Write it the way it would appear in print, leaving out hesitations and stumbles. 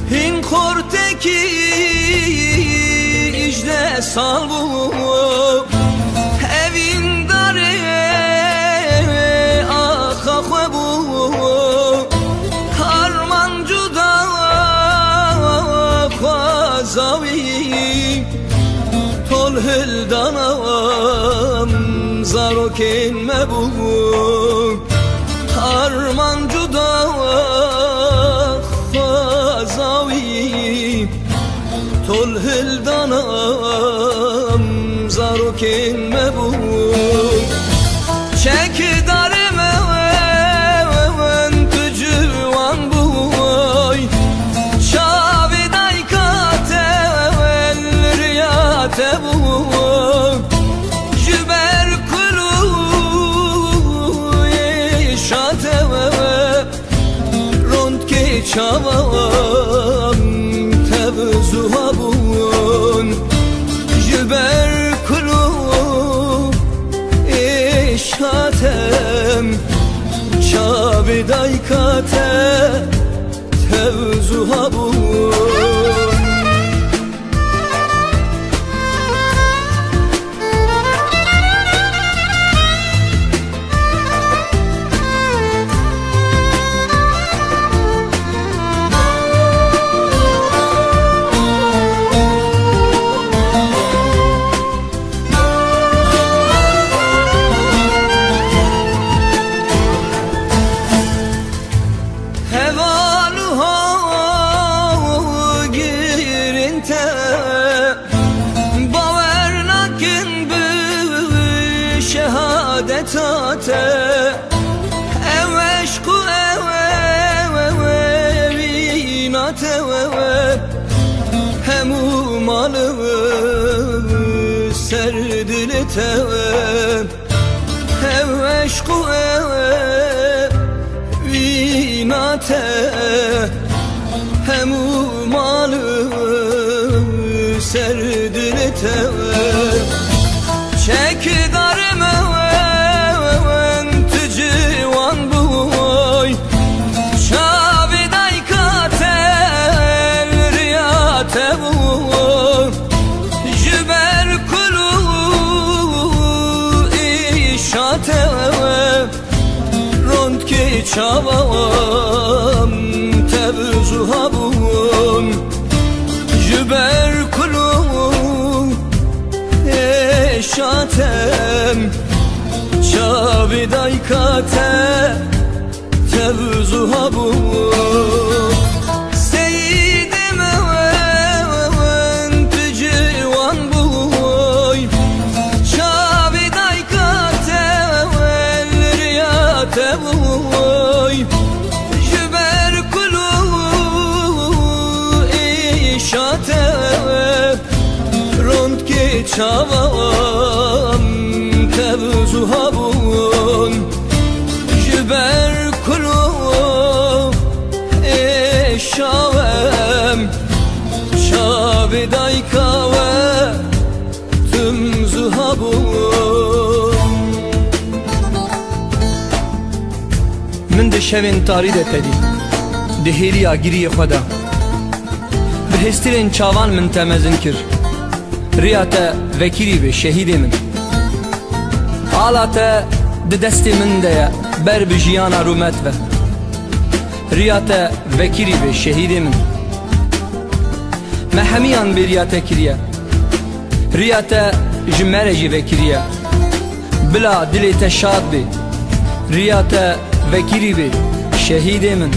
Hin korteki ijde salbu evin dare akha bu harmancu da khazavi tol hildanam zarokin mebu harmancu da khazavi tol hildanam zarokin mebu çek darime tujuan buy şaviday kate riyate bu jüber kulu şate rond ke çavam tebzuha bun jüber kulu şatem şaviday kate tebzuha bun şehadetate eveşku evinate hemu malı serdilite eveşku evinate hemu malı serdilite çek darime tujuan buy şaviday kate riyate bu jüber kulu işate rond ki çavam tebzuha bun jüber kulu şatem şaviday kate tebzuha bu seyyidim tujuan buy şaviday kate riyate buy jüber kulu işate rond ki çavam tebzuha bun jüber kulu şavem şaviday kave tümzuha bun min de şevin tarih de tedi dehiriya giriye xweda bihestirên çavan min temezin kir riyate vekirî be şehîdê min alate di destê min de ye ber bi jiyana rûmet ve riyate vekirî be şehîdê min me hemiyan bê riyate kiriye riyate ji me re jî vekiriye bila dilê te şad be riyate vekirî be şehîdê min